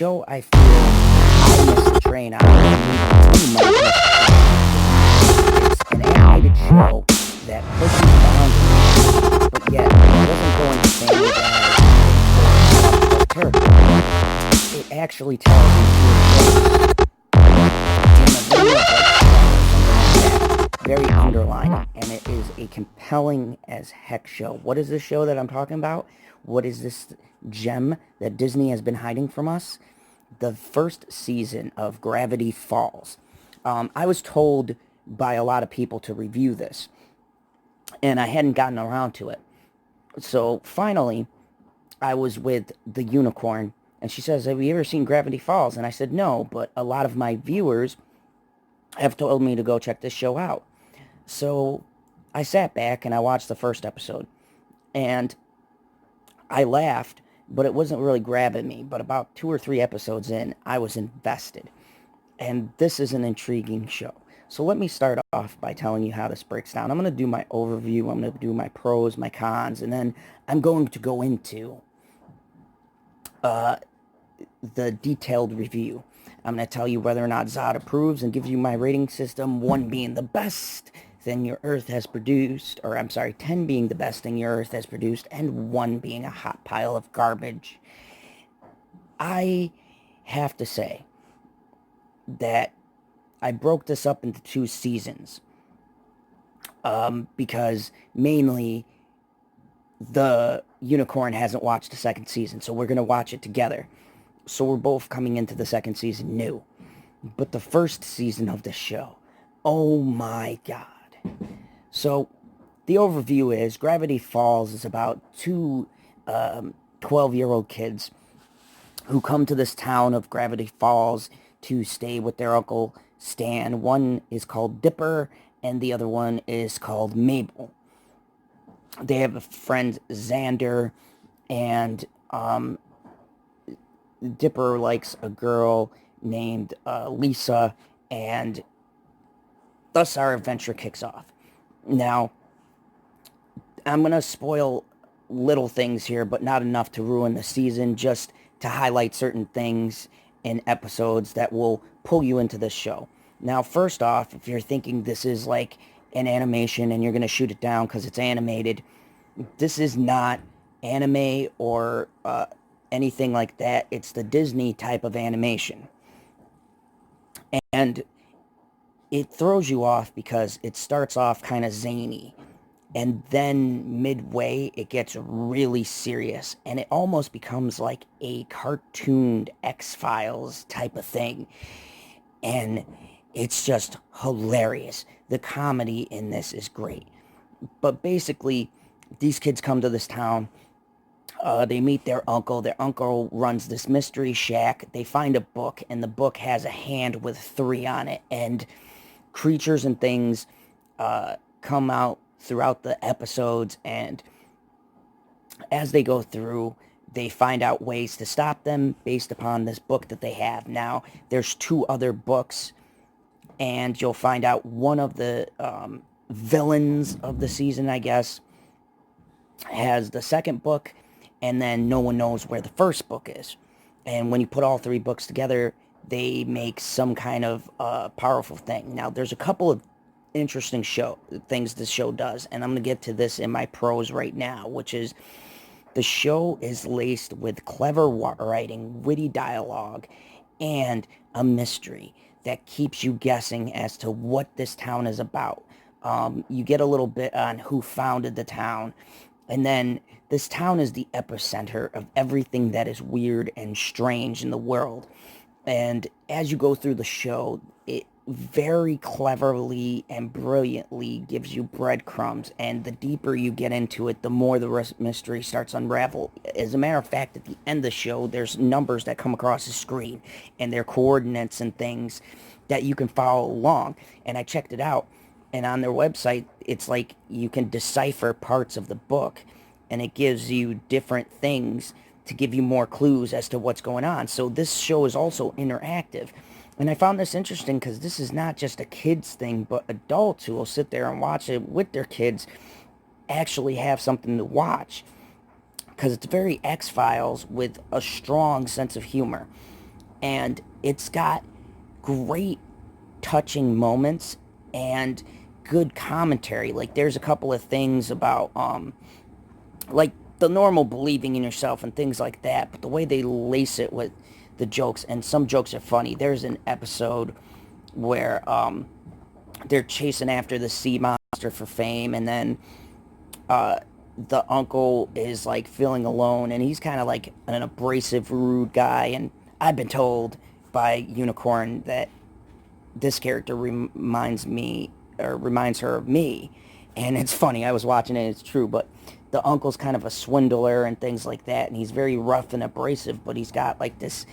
show I feel I missed the train on. You might miss the train. It's an animated show that pushes boundaries, but yet it doesn't go into things that character. It actually tells you to in the vein of very underlining, and it is a compelling as heck show. What is this show that I'm talking about? What is this gem that Disney has been hiding from us? The first season of Gravity Falls. I was told by a lot of people to review this, and I hadn't gotten around to it. So finally, I was with the unicorn, and she says, "Have you ever seen Gravity Falls?" And I said, "No, but a lot of my viewers have told me to go check this show out." So I sat back and I watched the first episode, and I laughed, but it wasn't really grabbing me. But about 2 or 3 episodes in, I was invested. And this is an intriguing show. So let me start off by telling you how this breaks down. I'm going to do my overview, I'm going to do my pros, my cons, and then I'm going to go into the detailed review. I'm going to tell you whether or not Zod approves and gives you my rating system, 1 being the best thing your Earth has produced, or I'm sorry, 10 being the best thing your Earth has produced, and 1 being a hot pile of garbage. I have to say that I broke this up into 2 seasons because mainly the unicorn hasn't watched the second season, so we're going to watch it together. So we're both coming into the second season new. But the first season of this show, oh my god. So the overview is Gravity Falls is about 2 12-year-old kids who come to this town of Gravity Falls to stay with their Uncle Stan. One is called Dipper, and the other one is called Mabel. They have a friend, Xander, and Dipper likes a girl named Lisa, and thus our adventure kicks off. Now, I'm going to spoil little things here, but not enough to ruin the season, just to highlight certain things in episodes that will pull you into this show. Now, first off, if you're thinking this is like an animation and you're going to shoot it down because it's animated, this is not anime or anything like that. It's the Disney type of animation. And it throws you off because it starts off kind of zany. And then midway, it gets really serious. And it almost becomes like a cartooned X-Files type of thing. And it's just hilarious. The comedy in this is great. But basically, these kids come to this town. They meet their uncle. Their uncle runs this mystery shack. They find a book, and the book has a hand with 3 on it. And creatures and things come out throughout the episodes, and as they go through, they find out ways to stop them based upon this book that they have. Now, there's 2 other books, and you'll find out one of the villains of the season, I guess, has the second book, and then no one knows where the first book is. And when you put all 3 books together, they make some kind of powerful thing. Now, there's a couple of interesting things this show does, and I'm going to get to this in my pros right now, which is the show is laced with clever writing, witty dialogue, and a mystery that keeps you guessing as to what this town is about. You get a little bit on who founded the town, and then this town is the epicenter of everything that is weird and strange in the world. And as you go through the show, it very cleverly and brilliantly gives you breadcrumbs, and the deeper you get into it, the more the mystery starts to unravel. As a matter of fact, at the end of the show, there's numbers that come across the screen, and they're coordinates and things that you can follow along. And I checked it out, and on their website, it's like you can decipher parts of the book, and it gives you different things to give you more clues as to what's going on. So this show is also interactive. And I found this interesting because this is not just a kids thing, but adults who will sit there and watch it with their kids actually have something to watch. Because it's very X-Files with a strong sense of humor. And it's got great touching moments and good commentary. Like there's a couple of things about like the normal believing in yourself and things like that, but the way they lace it with the jokes, and some jokes are funny. There's an episode where they're chasing after the sea monster for fame, and then uh, the uncle is like feeling alone, and he's kind of like an abrasive, rude guy. And I've been told by Unicorn that this character reminds her of me. And it's funny, I was watching it, it's true, but the uncle's kind of a swindler and things like that, and he's very rough and abrasive, but he's got like this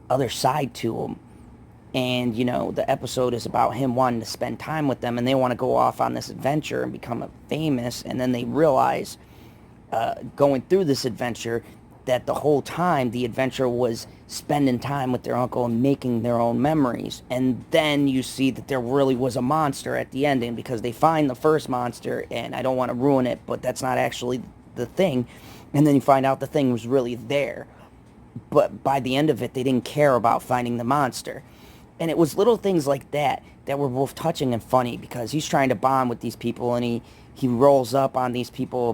other side to him. And the episode is about him wanting to spend time with them, and they want to go off on this adventure and become famous. And then they realize, going through this adventure, that the whole time the adventure was spending time with their uncle and making their own memories. And then you see that there really was a monster at the ending, because they find the first monster, and I don't want to ruin it, but that's not actually the thing. And then you find out the thing was really there, but by the end of it they didn't care about finding the monster. And it was little things like that that were both touching and funny, because he's trying to bond with these people, and he rolls up on these people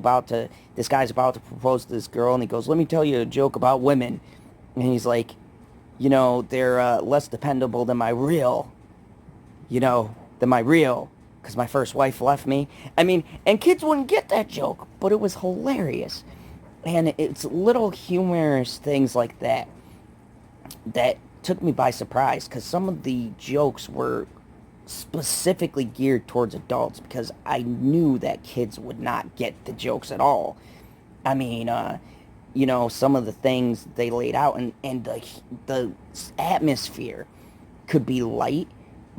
this guy's about to propose to this girl, and he goes, "Let me tell you a joke about women." And he's like, they're less dependable than my real, because my first wife left me. I mean, and kids wouldn't get that joke, but it was hilarious. And it's little humorous things like that that took me by surprise, because some of the jokes were specifically geared towards adults, because I knew that kids would not get the jokes at all. I mean, some of the things they laid out, and the atmosphere could be light,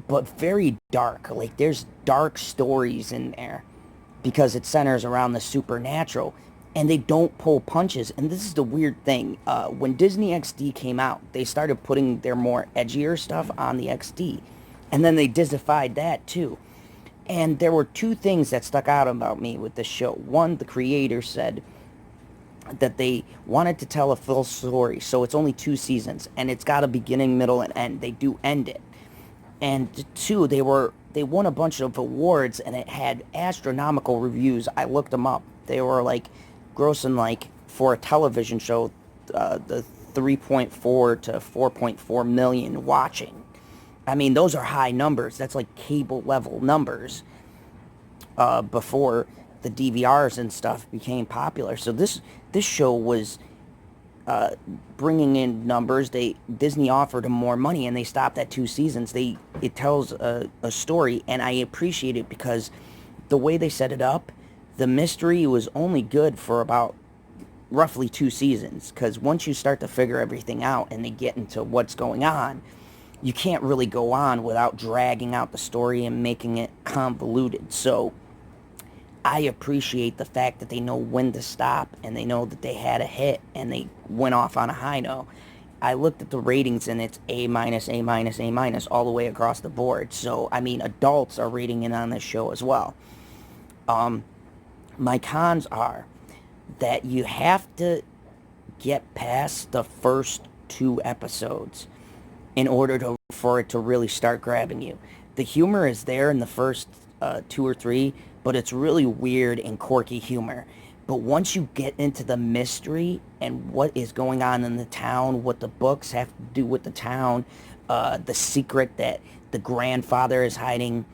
but very dark. Like there's dark stories in there, because it centers around the supernatural, and they don't pull punches. And this is the weird thing. When Disney XD came out, they started putting their more edgier stuff on the XD, and then they Disneyfied that too. And there were two things that stuck out about me with this show. One, the creator said that they wanted to tell a full story, so it's only 2 seasons, and it's got a beginning, middle, and end. They do end it. And two, they won a bunch of awards, and it had astronomical reviews. I looked them up. They were like grossing, like, for a television show, the 3.4 to 4.4 million watching. I mean, those are high numbers. That's like cable level numbers, before the DVRs and stuff became popular. So this show was bringing in numbers. Disney offered them more money, and they stopped at 2 seasons. It tells a story, and I appreciate it, because the way they set it up, the mystery was only good for about roughly 2 seasons, because once you start to figure everything out and they get into what's going on, you can't really go on without dragging out the story and making it convoluted. So I appreciate the fact that they know when to stop, and they know that they had a hit, and they went off on a high note. I looked at the ratings, and it's A minus, A minus, A minus all the way across the board. So, I mean, adults are rating in on this show as well. My cons are that you have to get past the first 2 episodes in order for it to really start grabbing you. The humor is there in the first 2 or 3, but it's really weird and quirky humor. But once you get into the mystery and what is going on in the town, what the books have to do with the town, the secret that the grandfather is hiding,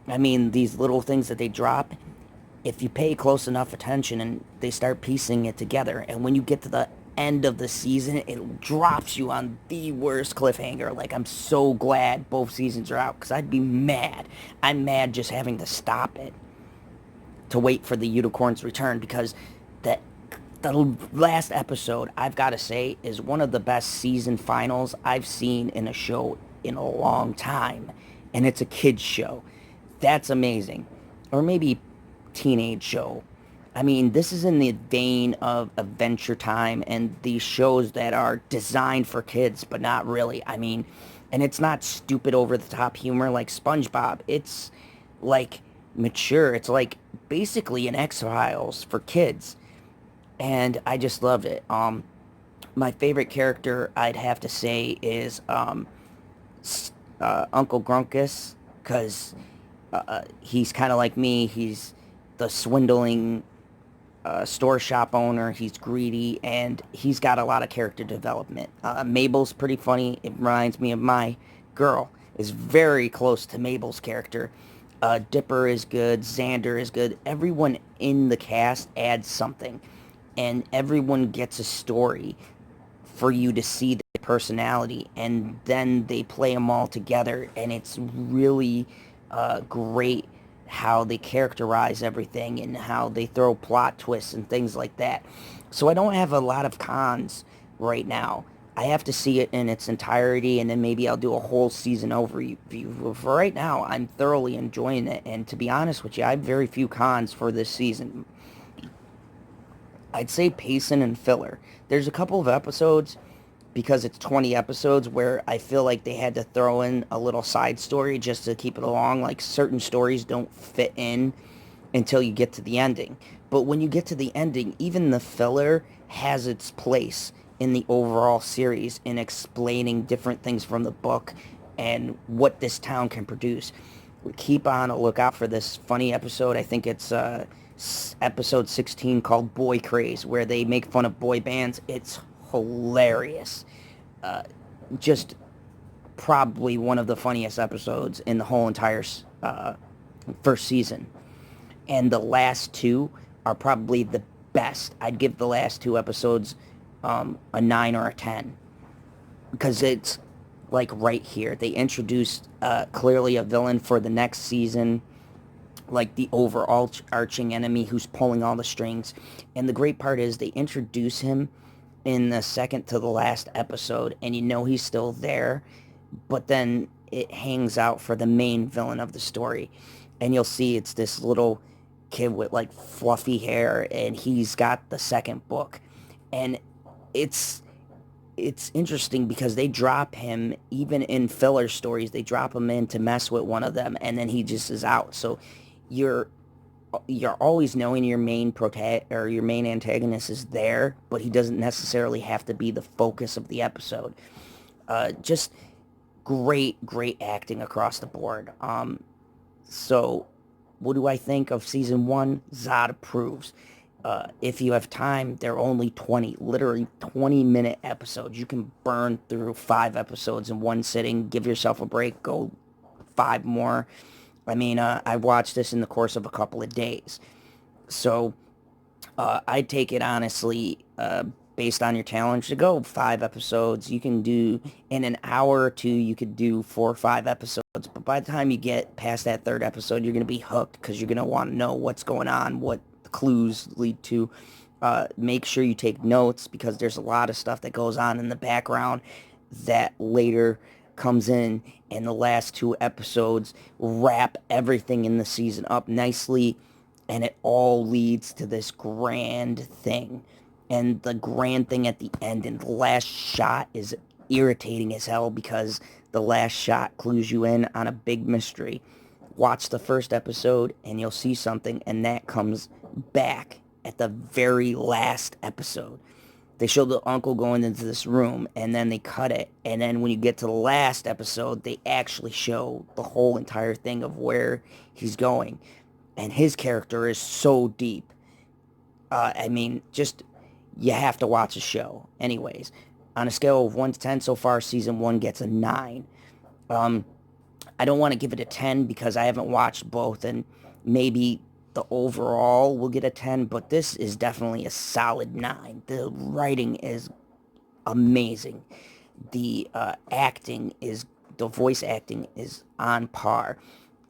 I mean, these little things that they drop, if you pay close enough attention and they start piecing it together, and when you get to the end of the season, it drops you on the worst cliffhanger. Like, I'm so glad both seasons are out, because I'd be mad. I'm mad just having to stop it to wait for the unicorn's return, because the last episode, I've got to say, is one of the best season finals I've seen in a show in a long time. And it's a kid's show. That's amazing. Or maybe teenage show. I mean, this is in the vein of Adventure Time and these shows that are designed for kids, but not really. I mean, and it's not stupid over-the-top humor like SpongeBob. It's, like, mature. It's, like, basically an X-Files for kids. And I just loved it. My favorite character, I'd have to say, is Uncle Grunkus, because he's kind of like me. He's the swindling store shop owner. He's greedy, and he's got a lot of character development. Mabel's pretty funny. It reminds me of my girl. Is very close to Mabel's character. Dipper is good. Xander is good. Everyone in the cast adds something, and everyone gets a story for you to see their personality, and then they play them all together, and it's really great how they characterize everything and how they throw plot twists and things like that. So I don't have a lot of cons right now. I have to see it in its entirety, and then maybe I'll do a whole season overview. For right now, I'm thoroughly enjoying it, and to be honest with you, I have very few cons for this season. I'd say pacing and filler. There's a couple of episodes, because it's 20 episodes, where I feel like they had to throw in a little side story just to keep it along. Like, certain stories don't fit in until you get to the ending. But when you get to the ending, even the filler has its place in the overall series in explaining different things from the book and what this town can produce. Keep on a lookout for this funny episode. I think it's episode 16, called Boy Craze, where they make fun of boy bands. It's hilarious. Uh, just probably one of the funniest episodes in the whole entire first season. And the last two are probably the best. I'd give the last two episodes a 9 or a 10, because it's like right here. They introduced clearly a villain for the next season, like the overall arching enemy who's pulling all the strings. And the great part is they introduce him in the second to the last episode, and you know he's still there, but then it hangs out for the main villain of the story. And you'll see it's this little kid with like fluffy hair, and he's got the second book. And it's it's interesting because they drop him even in filler stories. They drop him in to mess with one of them, and then he just is out. So you're you're always knowing your main or your main antagonist is there, but he doesn't necessarily have to be the focus of the episode. Just great acting across the board. So what do I think of season one? Zod approves. If you have time, they're only literally 20-minute episodes. You can burn through 5 episodes in one sitting. Give yourself a break. Go 5 more. I mean, I watched this in the course of a couple of days. So I take it honestly, based on your talent, to go 5 episodes. You can do in an hour or two. You could do 4 or 5 episodes. But by the time you get past that third episode, you're gonna be hooked because you're gonna want to know what's going on, what the clues lead to. Make sure you take notes because there's a lot of stuff that goes on in the background that later comes in, and the last 2 episodes wrap everything in the season up nicely, and it all leads to this grand thing. And the grand thing at the end and the last shot is irritating as hell because the last shot clues you in on a big mystery. Watch the first episode and you'll see something, and that comes back at the very last episode. They show the uncle going into this room, and then they cut it, and then when you get to the last episode, they actually show the whole entire thing of where he's going. And his character is so deep. I mean, just, you have to watch the show. Anyways, on a scale of 1 to 10 so far, season 1 gets a 9. I don't want to give it a 10 because I haven't watched both, and maybe the overall will get a 10, but this is definitely a solid 9. The writing is amazing. The voice acting is on par.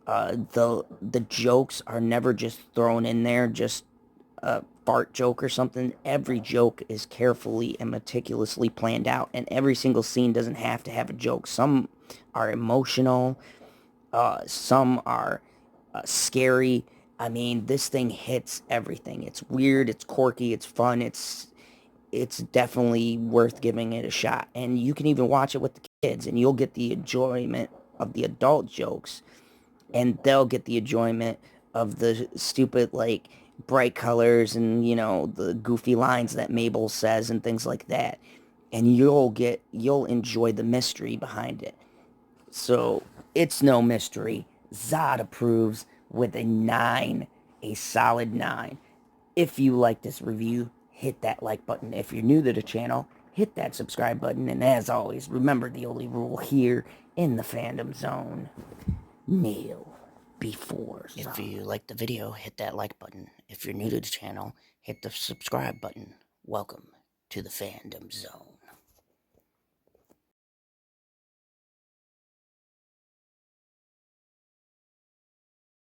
The jokes are never just thrown in there, just a fart joke or something. Every joke is carefully and meticulously planned out, and every single scene doesn't have to have a joke. Some are emotional, some are scary. I mean, this thing hits everything. It's weird, it's quirky, it's fun, it's definitely worth giving it a shot. And you can even watch it with the kids, and you'll get the enjoyment of the adult jokes, and they'll get the enjoyment of the stupid, like, bright colors and, the goofy lines that Mabel says and things like that. and you'll enjoy the mystery behind it. So it's no mystery. Zod approves with a 9, a solid 9. If you like this review, hit that like button. If you're new to the channel, hit that subscribe button. And as always, remember the only rule here in the fandom zone: kneel before Zod. If you like the video, hit that like button. If you're new to the channel, hit the subscribe button. Welcome to the fandom zone.